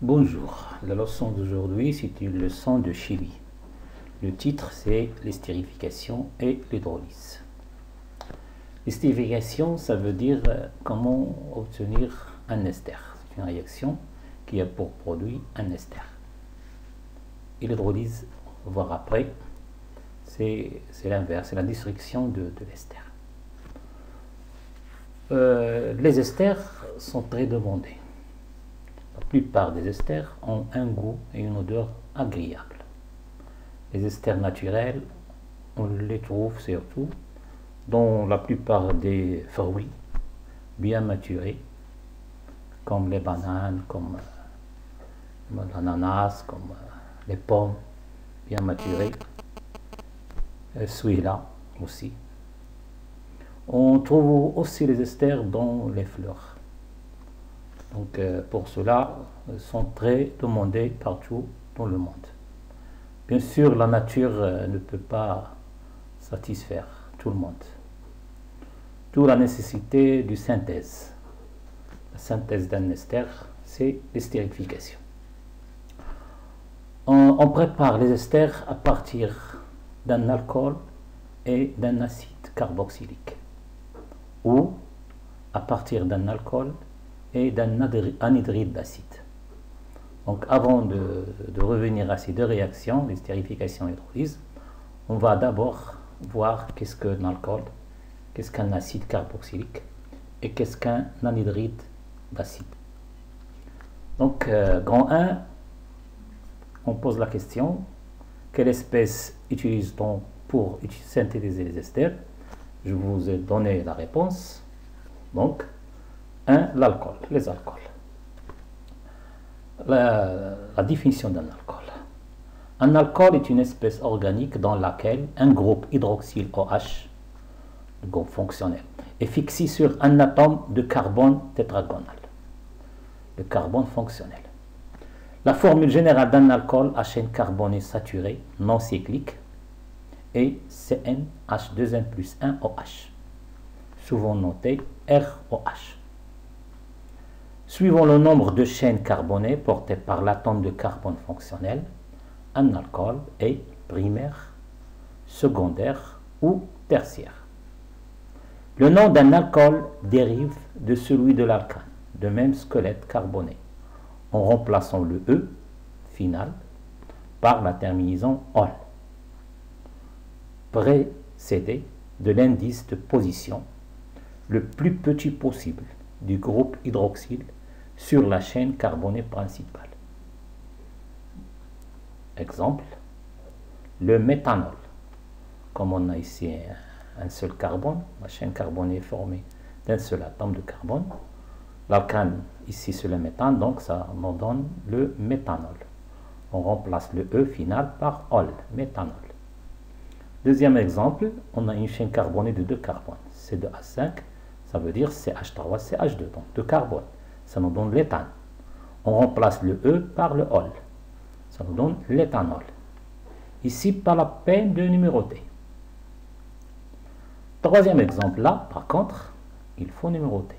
Bonjour, la leçon d'aujourd'hui c'est une leçon de chimie. Le titre c'est l'estérification et l'hydrolyse. L'estérification ça veut dire comment obtenir un ester. C'est une réaction qui a pour produit un ester. Et l'hydrolyse, on va voir après, c'est l'inverse, c'est la destruction de l'ester. Les esters sont très demandés. La plupart des esters ont un goût et une odeur agréable. Les esters naturels, on les trouve surtout dans la plupart des fruits bien maturés, comme les bananes, comme l'ananas, comme les pommes bien maturées, celui-là aussi. On trouve aussi les esters dans les fleurs. Donc pour cela, ils sont très demandés partout dans le monde. Bien sûr, la nature ne peut pas satisfaire tout le monde. D'où la nécessité de synthèse. La synthèse d'un ester, c'est l'estérification. On prépare les esters à partir d'un alcool et d'un acide carboxylique, ou à partir d'un alcool et d'un anhydride d'acide. Donc avant de revenir à ces deux réactions, l'estérification et l'hydrolyse, on va d'abord voir qu'est-ce qu'un alcool, qu'est-ce qu'un acide carboxylique et qu'est-ce qu'un anhydride d'acide. Donc grand 1, on pose la question, quelle espèce utilise-t-on pour synthétiser les esters? Je vous ai donné la réponse. Donc 1. L'alcool, les alcools. La définition d'un alcool. Un alcool est une espèce organique dans laquelle un groupe hydroxyle OH, le groupe fonctionnel, est fixé sur un atome de carbone tétragonal, le carbone fonctionnel. La formule générale d'un alcool à chaîne carbonée saturée non cyclique est CnH2n plus 1 OH, souvent noté ROH. Suivant le nombre de chaînes carbonées portées par l'atome de carbone fonctionnel, un alcool est primaire, secondaire ou tertiaire. Le nom d'un alcool dérive de celui de l'alcane, de même squelette carboné, en remplaçant le E final par la terminaison ol, précédé de l'indice de position le plus petit possible du groupe hydroxyle sur la chaîne carbonée principale. Exemple, le méthanol. Comme on a ici un seul carbone, la chaîne carbonée est formée d'un seul atome de carbone. L'alcane ici c'est le méthane, donc ça nous donne le méthanol. On remplace le E final par ol, méthanol. Deuxième exemple, on a une chaîne carbonée de deux carbones, C2H5, ça veut dire CH3, CH2, donc deux carbones. Ça nous donne l'éthane. On remplace le E par le ol. Ça nous donne l'éthanol. Ici, pas la peine de numéroter. Troisième exemple, là, par contre, il faut numéroter.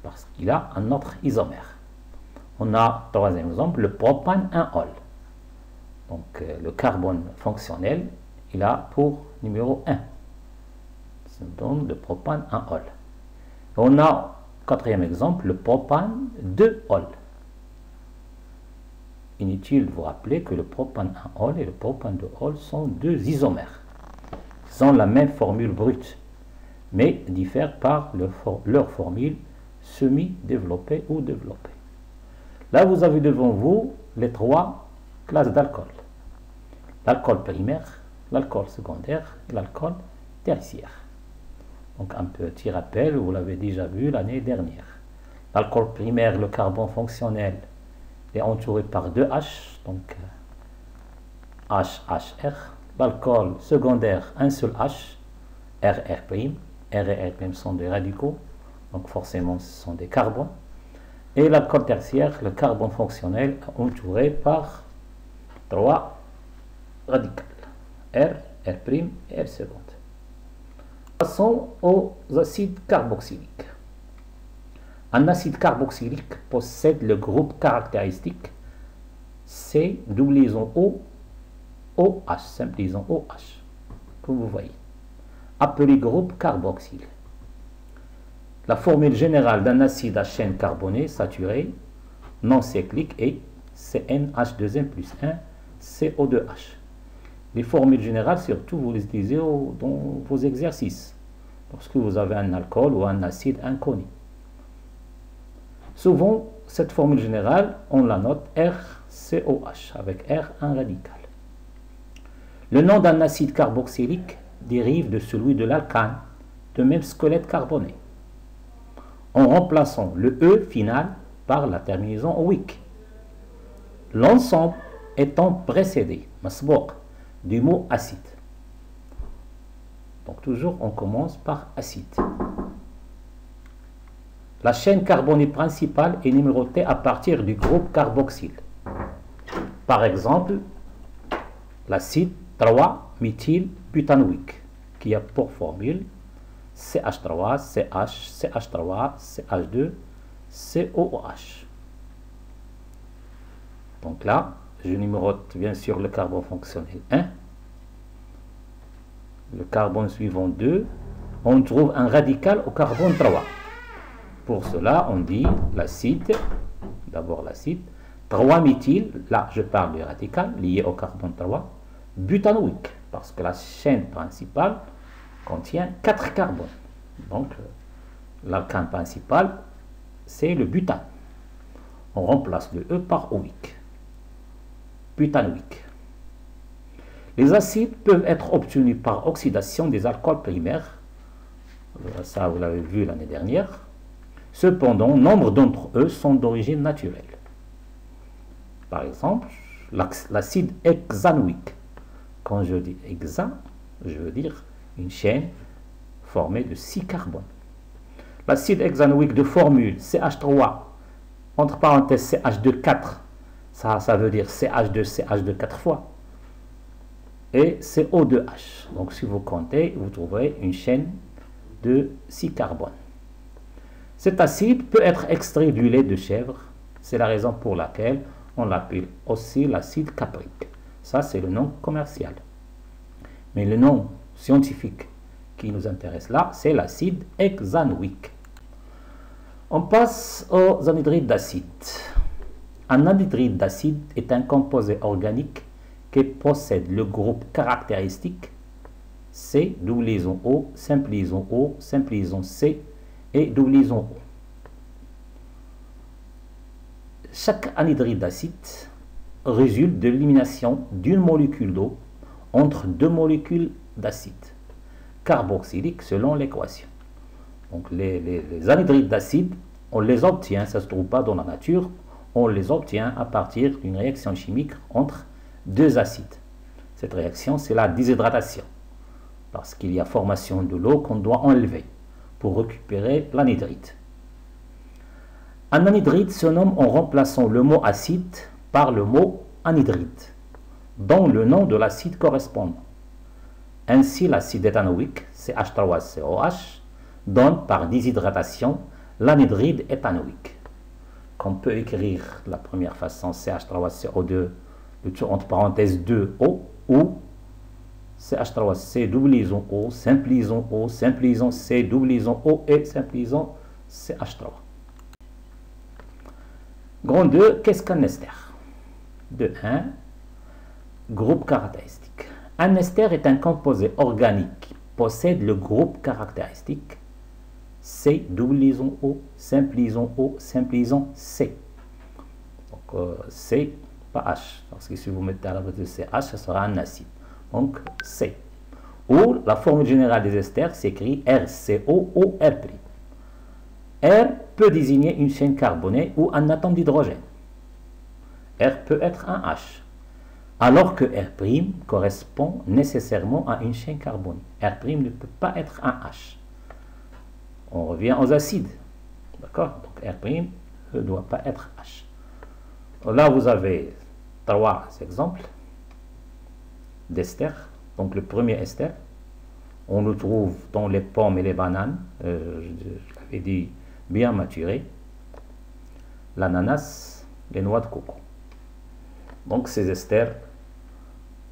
Parce qu'il a un autre isomère. On a, troisième exemple, le propane 1-ol. Donc, le carbone fonctionnel, il a pour numéro 1. Ça nous donne le propane 1-ol. On a, quatrième exemple, le propane 2-ol. Inutile de vous rappeler que le propane 1-ol et le propane 2-ol sont deux isomères. Ils ont la même formule brute, mais diffèrent par leur formule semi-développée ou développée. Là, vous avez devant vous les trois classes d'alcool. L'alcool primaire, l'alcool secondaire et l'alcool tertiaire. Donc un petit rappel, vous l'avez déjà vu l'année dernière. L'alcool primaire, le carbone fonctionnel, est entouré par deux H, donc HHR. L'alcool secondaire, un seul H, RR'. R et R' sont des radicaux, donc forcément ce sont des carbones. Et l'alcool tertiaire, le carbone fonctionnel, entouré par trois radicales, R, R' et R seconde. Passons aux acides carboxyliques. Un acide carboxylique possède le groupe caractéristique C double liaison O, OH, simple liaison OH, comme vous voyez, appelé groupe carboxyle. La formule générale d'un acide à chaîne carbonée saturée non cyclique est CnH2n plus 1 CO2H. Les formules générales, surtout, vous les utilisez dans vos exercices, lorsque vous avez un alcool ou un acide inconnu. Souvent, cette formule générale, on la note RCOH, avec R un radical. Le nom d'un acide carboxylique dérive de celui de l'alcane, de même squelette carboné, en remplaçant le E final par la terminaison OIC. L'ensemble étant précédé, masbouq, du mot acide. Donc toujours on commence par acide. La chaîne carbonée principale est numérotée à partir du groupe carboxyle. Par exemple, l'acide 3-méthylbutanoïque qui a pour formule CH3, CH, CH3, CH2, COOH. Donc là, je numérote bien sûr le carbone fonctionnel 1. Le carbone suivant 2. On trouve un radical au carbone 3. Pour cela, on dit l'acide, d'abord l'acide, 3-méthyl, là je parle du radical lié au carbone 3, butanoïque, parce que la chaîne principale contient 4 carbones. Donc, l'alcane principal, c'est le butane. On remplace le E par OIC. Butanoïque. Les acides peuvent être obtenus par oxydation des alcools primaires. Ça, vous l'avez vu l'année dernière. Cependant, nombre d'entre eux sont d'origine naturelle. Par exemple, l'acide hexanoïque. Quand je dis hexa, je veux dire une chaîne formée de 6 carbones. L'acide hexanoïque de formule CH3, entre parenthèses CH2 4, ça veut dire CH2 4 fois, et CO2H. Donc si vous comptez, vous trouverez une chaîne de 6 carbones. Cet acide peut être extrait du lait de chèvre. C'est la raison pour laquelle on l'appelle aussi l'acide caprique. Ça, c'est le nom commercial. Mais le nom scientifique qui nous intéresse là, c'est l'acide hexanoïque. On passe aux anhydrides d'acide. Un anhydride d'acide est un composé organique qui possède le groupe caractéristique C, double liaison O, simple liaison O, simple liaison C et double liaison O. Chaque anhydride d'acide résulte de l'élimination d'une molécule d'eau entre deux molécules d'acide carboxylique selon l'équation. Donc les anhydrides d'acide, on les obtient, ça ne se trouve pas dans la nature, on les obtient à partir d'une réaction chimique entre deux acides. Cette réaction, c'est la déshydratation, parce qu'il y a formation de l'eau qu'on doit enlever pour récupérer l'anhydride. Un anhydride se nomme en remplaçant le mot acide par le mot anhydride, dont le nom de l'acide correspond. Ainsi, l'acide éthanoïque, CH3COH, donne par déshydratation l'anhydride éthanoïque, qu'on peut écrire de la première façon CH3CO2, entre parenthèses 2O, ou CH3C double liaison O, simple liaison O, simple liaison C, double liaison O et simple liaison CH3. Grand 2, qu'est-ce qu'un ester? De 1, groupe caractéristique. Un ester est un composé organique qui possède le groupe caractéristique C, double liaison O, simple liaison O, simple liaison C. Donc C, pas H, parce que si vous mettez à la place de CH, ça sera un acide. Donc C. Ou la formule générale des esters s'écrit RCOOR'. R peut désigner une chaîne carbonée ou un atome d'hydrogène. R peut être un H, alors que R' correspond nécessairement à une chaîne carbonée. R' ne peut pas être un H. On revient aux acides. D'accord? Donc R' ne doit pas être H. Là, vous avez 3 exemples d'ester. Donc le premier ester, on le trouve dans les pommes et les bananes. Je l'avais dit, bien maturé. l'ananas, les noix de coco. Donc ces esters,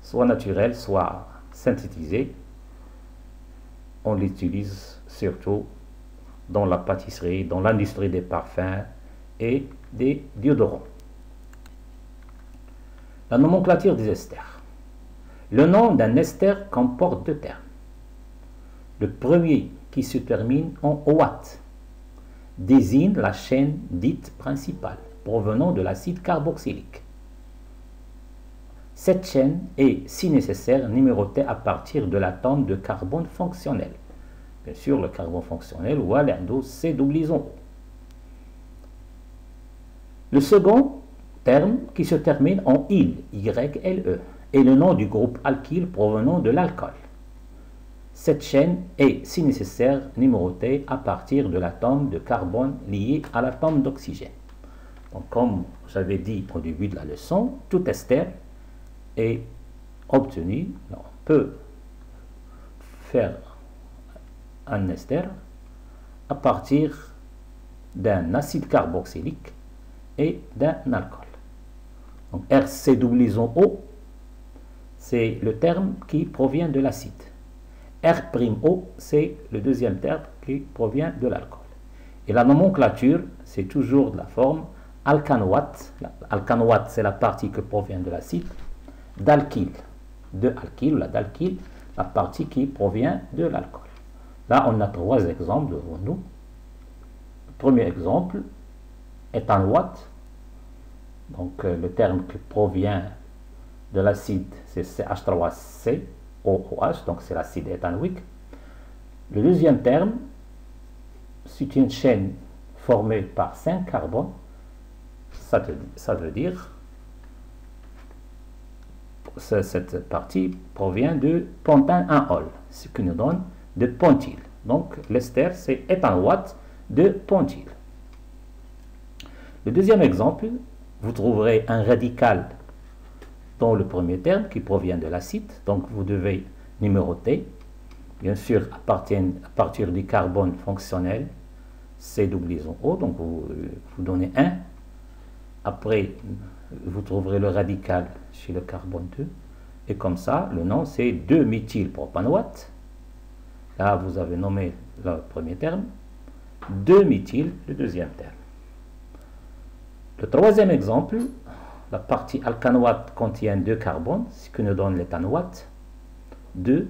soit naturels, soit synthétisés, on l'utilise surtout dans la pâtisserie, dans l'industrie des parfums et des déodorants. La nomenclature des esters. Le nom d'un ester comporte deux termes. Le premier, qui se termine en OAT, désigne la chaîne dite principale, provenant de l'acide carboxylique. Cette chaîne est, si nécessaire, numérotée à partir de l'atome de carbone fonctionnel. Bien sûr, le carbone fonctionnel ou C-O. Le second terme, qui se termine en YLE, est le nom du groupe alkyle provenant de l'alcool. Cette chaîne est, si nécessaire, numérotée à partir de l'atome de carbone lié à l'atome d'oxygène. Donc, comme j'avais dit au début de la leçon, tout ester est obtenu. On peut faire un ester à partir d'un acide carboxylique et d'un alcool. Donc, RCO, c'est le terme qui provient de l'acide. R'(O), c'est le deuxième terme qui provient de l'alcool. Et la nomenclature, c'est toujours de la forme alcanoate. Alcanoate, c'est la partie qui provient de l'acide. D'alkyle, d'alkyle, la partie qui provient de l'alcool. Là, on a trois exemples devant nous. Le premier exemple, éthanoate. Donc, le terme qui provient de l'acide, c'est CH3C. OH, donc c'est l'acide éthanoïque. Le deuxième terme, c'est une chaîne formée par 5 carbones. Ça veut dire cette partie provient de pentane-1-ol, ce qui nous donne de pentyl. Donc l'ester, c'est éthanoate de pentyl. Le deuxième exemple, vous trouverez un radical dans le premier terme qui provient de l'acide, donc vous devez numéroter, bien sûr à partir du carbone fonctionnel C-O, donc vous donnez 1, après vous trouverez le radical chez le carbone 2, et comme ça le nom c'est 2-méthylpropanoate, là vous avez nommé le premier terme, 2-méthyl le deuxième terme. Le troisième exemple, la partie alcanoate contient 2 carbones, ce qui nous donne l'éthanoate. 2.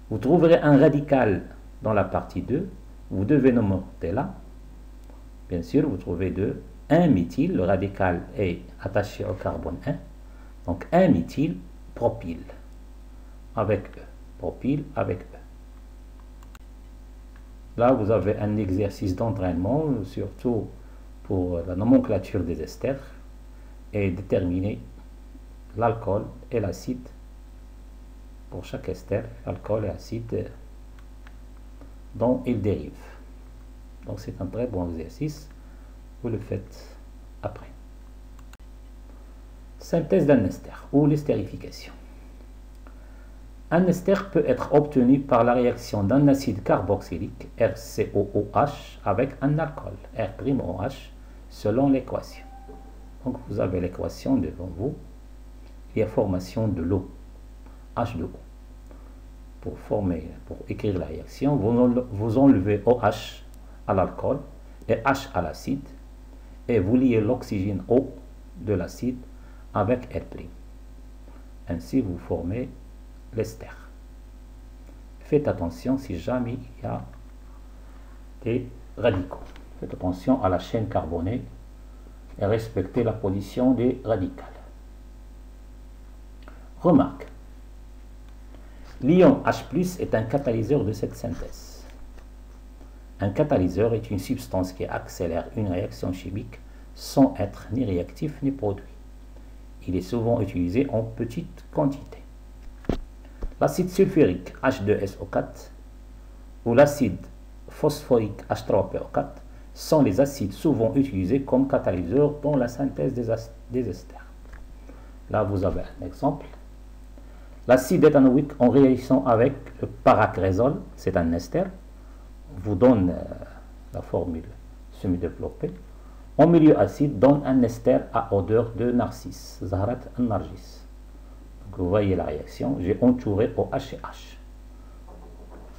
Vous trouverez un radical dans la partie 2. Vous devez numéroter là. Bien sûr, vous trouvez 2. 1-méthyl, le radical est attaché au carbone 1. Donc 1-méthyl propyl avec E. Propyl avec E. Là, vous avez un exercice d'entraînement, surtout pour la nomenclature des esters, et déterminer l'alcool et l'acide pour chaque ester, alcool et acide dont ils dérivent. Donc c'est un très bon exercice, vous le faites après. Synthèse d'un ester ou l'estérification. Un ester peut être obtenu par la réaction d'un acide carboxylique RCOOH avec un alcool R'(OH selon l'équation. Donc vous avez l'équation devant vous. Il y a formation de l'eau, H2O. Pour écrire la réaction, vous enlevez OH à l'alcool et H à l'acide et vous liez l'oxygène O de l'acide avec R'. Ainsi vous formez l'ester. Faites attention si jamais il y a des radicaux. Faites attention à la chaîne carbonée et respectez la position des radicales. Remarque. L'ion H+ est un catalyseur de cette synthèse. Un catalyseur est une substance qui accélère une réaction chimique sans être ni réactif ni produit. Il est souvent utilisé en petite quantité. L'acide sulfurique H2SO4 ou l'acide phosphorique H3PO4 sont les acides souvent utilisés comme catalyseurs dans la synthèse des esters. Là, vous avez un exemple. L'acide éthanoïque, en réaction avec le paracrésol, c'est un ester, vous donne la formule semi-développée. en milieu acide donne un ester à odeur de narcisse, Zahrat al-Nargis. Donc vous voyez la réaction, j'ai entouré OH et H.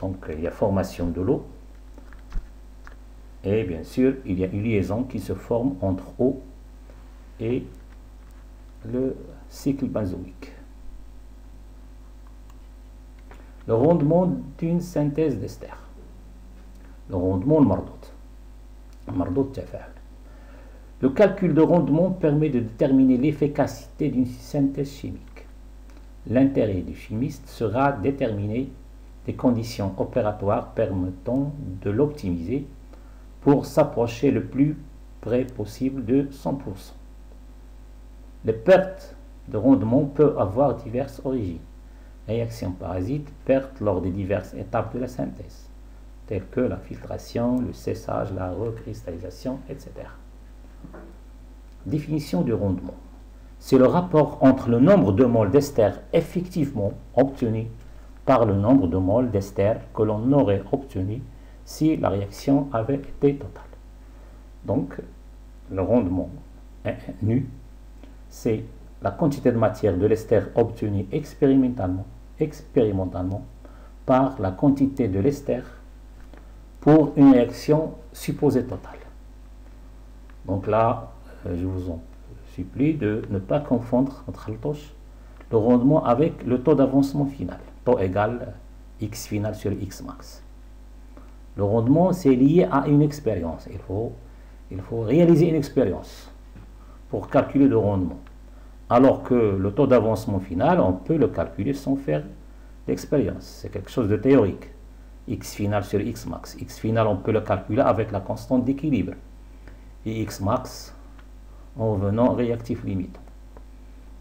Donc il y a formation de l'eau. Et bien sûr, il y a une liaison qui se forme entre eau et le cycle benzoïque. Le rendement d'une synthèse d'ester. Le rendement mardot tafa'al. Le calcul de rendement permet de déterminer l'efficacité d'une synthèse chimique. L'intérêt du chimiste sera de déterminer des conditions opératoires permettant de l'optimiser pour s'approcher le plus près possible de 100%. Les pertes de rendement peuvent avoir diverses origines. Réaction parasite, pertes lors des diverses étapes de la synthèse, telles que la filtration, le séchage, la recristallisation, etc. Définition du rendement. C'est le rapport entre le nombre de moles d'ester effectivement obtenu par le nombre de moles d'ester que l'on aurait obtenu si la réaction avait été totale. Donc, le rendement nu, c'est la quantité de matière de l'ester obtenue expérimentalement par la quantité de l'ester pour une réaction supposée totale. Donc là, je vous en supplie de ne pas confondre le rendement avec le taux d'avancement final. Taux égal x final sur x max. Le rendement, c'est lié à une expérience. Il faut réaliser une expérience pour calculer le rendement. Alors que le taux d'avancement final, on peut le calculer sans faire d'expérience. C'est quelque chose de théorique. X final sur X max. X final, on peut le calculer avec la constante d'équilibre. Et X max en venant réactif limite.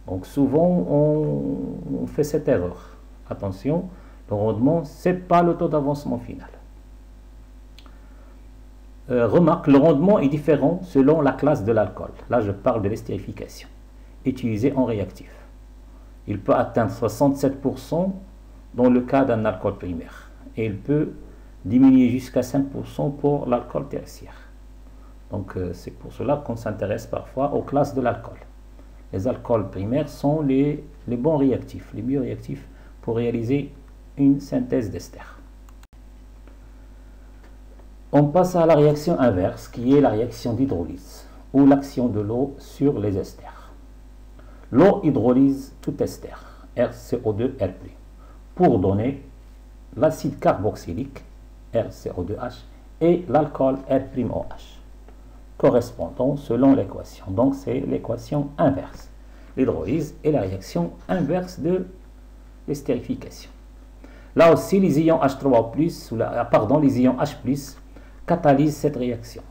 Donc souvent, on fait cette erreur. Attention, le rendement, ce n'est pas le taux d'avancement final. Remarque, le rendement est différent selon la classe de l'alcool. Là, je parle de l'estérification utilisé en réactif. Il peut atteindre 67% dans le cas d'un alcool primaire et il peut diminuer jusqu'à 5% pour l'alcool tertiaire. Donc c'est pour cela qu'on s'intéresse parfois aux classes de l'alcool. Les alcools primaires sont les bons réactifs, les mieux réactifs pour réaliser une synthèse d'ester. On passe à la réaction inverse qui est la réaction d'hydrolyse ou l'action de l'eau sur les esters. L'eau hydrolyse tout ester, RCO2R+, pour donner l'acide carboxylique, RCO2H, et l'alcool R'OH, correspondant selon l'équation. Donc c'est l'équation inverse. L'hydrolyse est la réaction inverse de l'estérification. Là aussi, les ions H3+, les ions H+, catalysent cette réaction.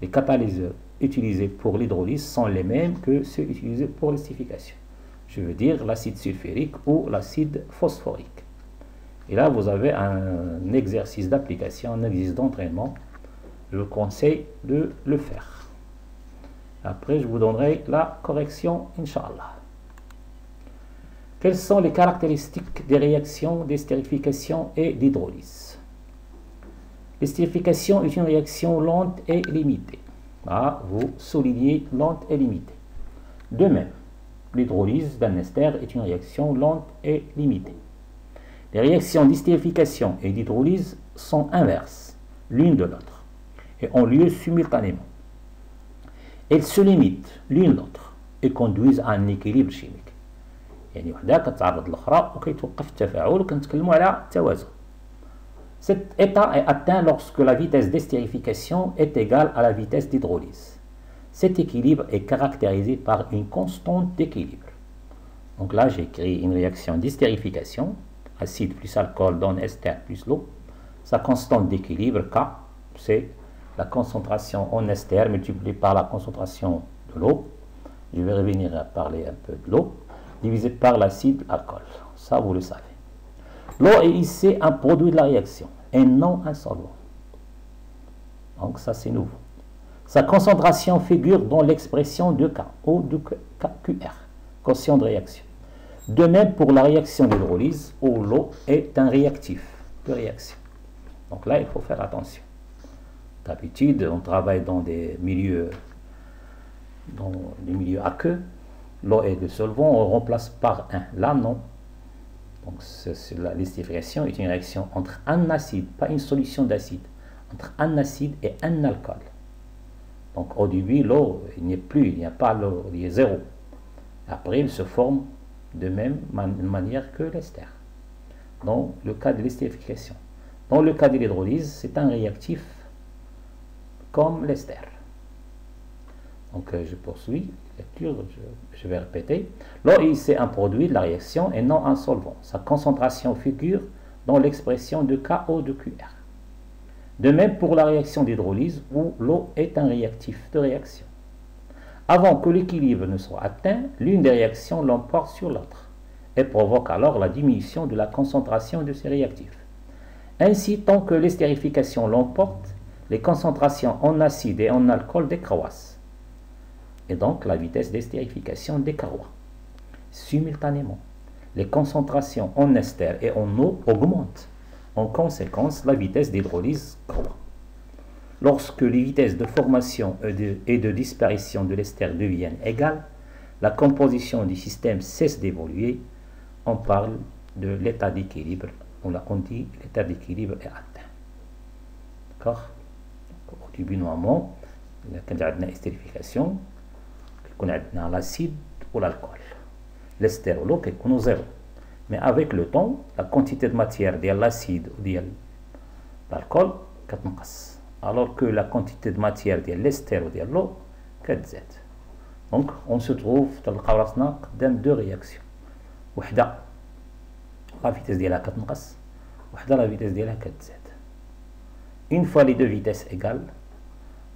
Les catalyseurs utilisés pour l'hydrolyse sont les mêmes que ceux utilisés pour l'estérification. Je veux dire l'acide sulfurique ou l'acide phosphorique. Et là, vous avez un exercice d'application, un exercice d'entraînement. Je vous conseille de le faire. Après, je vous donnerai la correction, Inch'Allah. Quelles sont les caractéristiques des réactions d'estérification et d'hydrolyse? L'estérification est une réaction lente et limitée. Là, vous soulignez lente et limitée. De même, l'hydrolyse d'un ester est une réaction lente et limitée. Les réactions d'estérification et d'hydrolyse sont inverses l'une de l'autre et ont lieu simultanément. Elles se limitent l'une l'autre et conduisent à un équilibre chimique. يعني وحده كتعرض للأخرى وكيتوقف التفاعل وكنتكلموا على التوازن. Cet état est atteint lorsque la vitesse d'estérification est égale à la vitesse d'hydrolyse. Cet équilibre est caractérisé par une constante d'équilibre. Donc là, j'ai créé une réaction d'estérification. Acide plus alcool donne ester plus l'eau. Sa constante d'équilibre, K, c'est la concentration en ester multipliée par la concentration de l'eau. Je vais revenir à parler un peu de l'eau, divisé par l'acide alcool. Ça, vous le savez. L'eau est ici un produit de la réaction et non un solvant. Donc ça, c'est nouveau. Sa concentration figure dans l'expression de K ou de QR, quotient de réaction. De même pour la réaction d'hydrolyse où l'eau est un réactif de réaction. Donc là, il faut faire attention. D'habitude, on travaille dans des milieux aqueux. L'eau et le solvant, on remplace par un. Là, non. Donc, l'esterification est une réaction entre un acide, pas une solution d'acide, entre un acide et un alcool. Donc, au début, l'eau, il n'y a pas l'eau, il y a zéro. Après, il se forme de même manière que l'ester. Dans le cas de l'estérification. Dans le cas de l'hydrolyse, c'est un réactif comme l'ester. Donc, je poursuis la lecture, je vais répéter. L'eau, c'est un produit de la réaction et non un solvant. Sa concentration figure dans l'expression de KO de QR. De même pour la réaction d'hydrolyse, où l'eau est un réactif de réaction. Avant que l'équilibre ne soit atteint, l'une des réactions l'emporte sur l'autre et provoque alors la diminution de la concentration de ces réactifs. Ainsi, tant que l'estérification l'emporte, les concentrations en acide et en alcool décroissent. Et donc, la vitesse d'estérification décroît. Simultanément, les concentrations en ester et en eau augmentent. En conséquence, la vitesse d'hydrolyse croît. Lorsque les vitesses de formation et de disparition de l'ester deviennent égales, la composition du système cesse d'évoluer. On parle de l'état d'équilibre. On dit l'état d'équilibre est atteint. D'accord? Au début, normalement, quand on a une estérification, on a l'acide ou l'alcool. L'ester ou l'eau qui est zéro. Mais avec le temps, la quantité de matière de l'acide ou de l'alcool est alors que la quantité de matière de l'ester ou de l'eau est. Donc, on se trouve dans deux réactions. Wahda, la vitesse de la 4 wahda, la vitesse de la 4Z. Une fois les deux vitesses égales,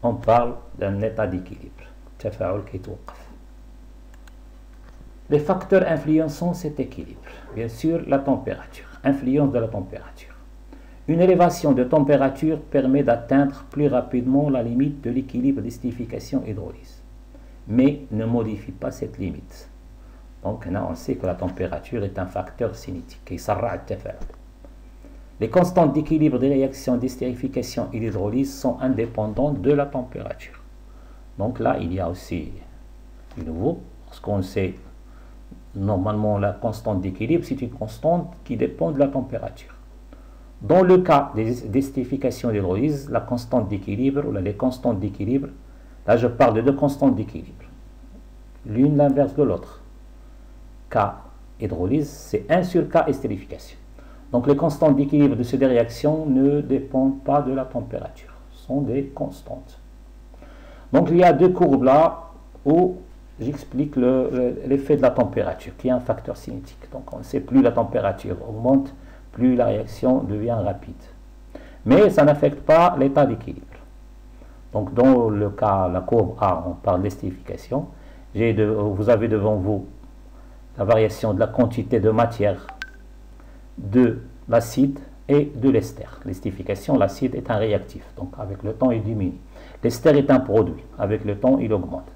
on parle d'un état d'équilibre. Les facteurs influençant cet équilibre. Bien sûr, la température. Influence de la température. Une élévation de température permet d'atteindre plus rapidement la limite de l'équilibre d'estérification hydrolyse, mais ne modifie pas cette limite. Donc là, on sait que la température est un facteur cinétique. Les constantes d'équilibre des réactions d'estérification et d'hydrolyse sont indépendantes de la température. Donc là, il y a aussi du nouveau, parce qu'on sait normalement la constante d'équilibre, c'est une constante qui dépend de la température. Dans le cas d'estérification et d'hydrolyse, la constante d'équilibre, ou les constantes d'équilibre, là je parle de deux constantes d'équilibre, l'une l'inverse de l'autre. K hydrolyse, c'est 1 sur K estérification. Donc les constantes d'équilibre de ces deux réactions ne dépendent pas de la température, ce sont des constantes. Donc il y a deux courbes là où j'explique l'effet de la température, qui est un facteur cinétique. Donc on ne sait plus la température augmente, plus la réaction devient rapide. Mais ça n'affecte pas l'état d'équilibre. Donc dans le cas, la courbe A, on parle d'estérification. Vous avez devant vous la variation de la quantité de matière de l'acide et de l'ester. L'estérification, l'acide est un réactif, donc avec le temps il diminue. L'ester est un produit, avec le temps il augmente.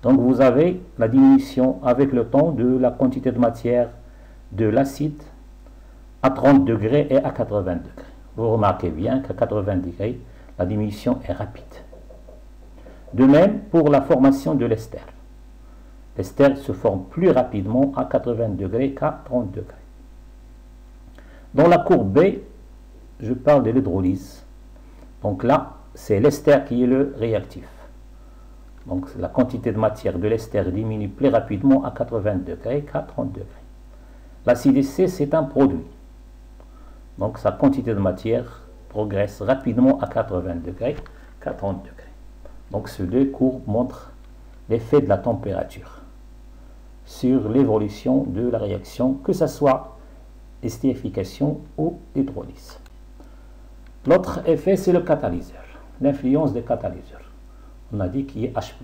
Donc vous avez la diminution avec le temps de la quantité de matière de l'acide à 30 degrés et à 80 degrés. Vous remarquez bien qu'à 80 degrés, la diminution est rapide. De même pour la formation de l'ester. L'ester se forme plus rapidement à 80 degrés qu'à 30 degrés. Dans la courbe B, je parle de l'hydrolyse. Donc là, c'est l'ester qui est le réactif. Donc la quantité de matière de l'ester diminue plus rapidement à 80 degrés qu'à 30 degrés. L'acidité, c'est un produit. Donc sa quantité de matière progresse rapidement à 80 degrés qu'à 30 degrés. Donc ces deux courbes montrent l'effet de la température sur l'évolution de la réaction, que ce soit estérification ou hydrolyse. L'autre effet, c'est le catalyseur, l'influence des catalyseurs. On a dit qu'il est H+.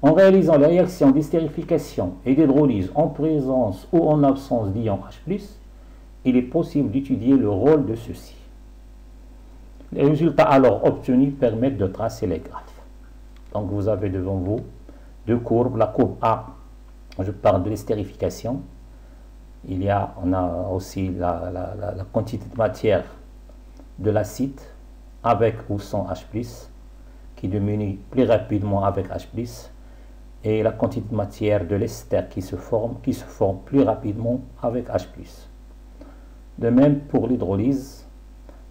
En réalisant les réactions d'estérification et d'hydrolyse en présence ou en absence d'ion H+, il est possible d'étudier le rôle de ceux-ci. Les résultats alors obtenus permettent de tracer les graphes. Donc vous avez devant vous deux courbes. La courbe A, je parle de l'estérification. On a aussi la quantité de matière de l'acide avec ou sans H+, qui diminue plus rapidement avec H+, et la quantité de matière de l'ester qui se forme plus rapidement avec H+. De même pour l'hydrolyse,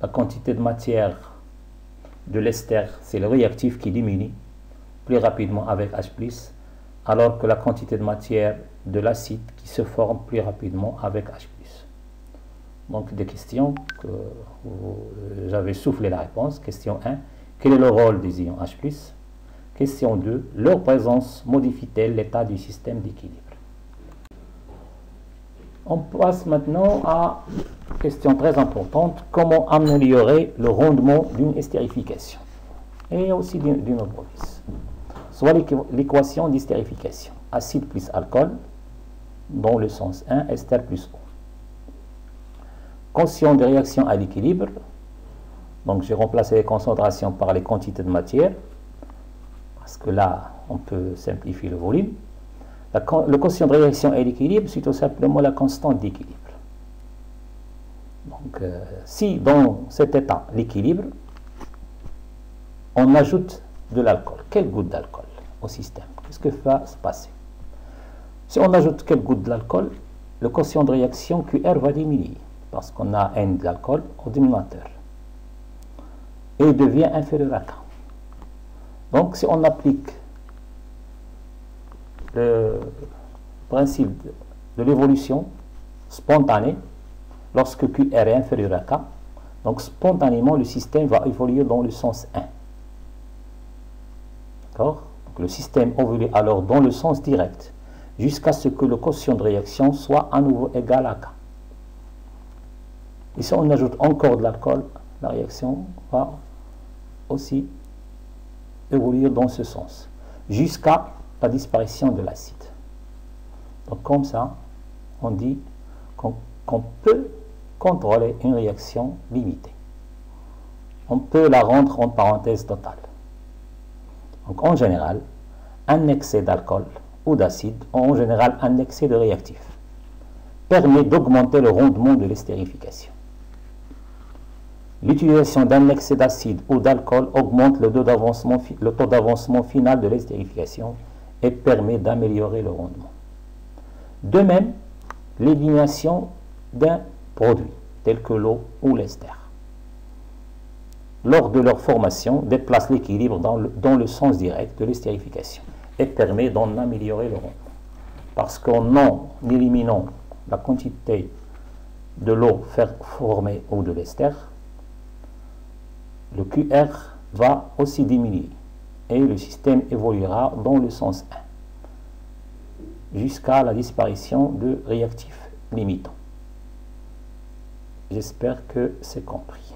la quantité de matière de l'ester, c'est le réactif qui diminue plus rapidement avec H+, alors que la quantité de matière de l'acide qui se forme plus rapidement avec H+. Donc des questions que j'avais soufflé la réponse. Question 1, quel est le rôle des ions H+? Question 2, leur présence modifie-t-elle l'état du système d'équilibre? On passe maintenant à une question très importante, comment améliorer le rendement d'une estérification et aussi d'une hydrolyse. Soit l'équation d'estérification, acide plus alcool, dans le sens 1, ester plus eau. Quotient de réaction à l'équilibre, donc j'ai remplacé les concentrations par les quantités de matière, parce que là, on peut simplifier le volume. Le quotient de réaction à l'équilibre, c'est tout simplement la constante d'équilibre. Donc, si dans cet état, l'équilibre, on ajoute de l'alcool, quelle goutte d'alcool au système, qu'est-ce que va se passer? Si on ajoute quelques gouttes d'alcool, le quotient de réaction QR va diminuer, parce qu'on a N d'alcool au dénominateur, et il devient inférieur à K. Donc, si on applique le principe de l'évolution spontanée, lorsque QR est inférieur à K, donc spontanément le système va évoluer dans le sens 1. D'accord? Donc, le système évolue alors dans le sens direct, jusqu'à ce que le quotient de réaction soit à nouveau égal à K. Et si on ajoute encore de l'alcool, la réaction va aussi évoluer dans ce sens, jusqu'à la disparition de l'acide. Donc comme ça, on dit qu'on peut contrôler une réaction limitée. On peut la rendre en parenthèse totale. Donc en général, un excès d'alcool ou d'acide, en général un excès de réactif, permet d'augmenter le rendement de l'estérification. L'utilisation d'un excès d'acide ou d'alcool augmente le taux d'avancement final de l'estérification et permet d'améliorer le rendement. De même, l'élimination d'un produit, tel que l'eau ou l'ester, lors de leur formation, déplace l'équilibre dans le sens direct de l'estérification et permet d'en améliorer le rendement. Parce qu'en éliminant la quantité de l'eau formée ou de l'ester, le QR va aussi diminuer et le système évoluera dans le sens 1 jusqu'à la disparition de réactifs limitants. J'espère que c'est compris.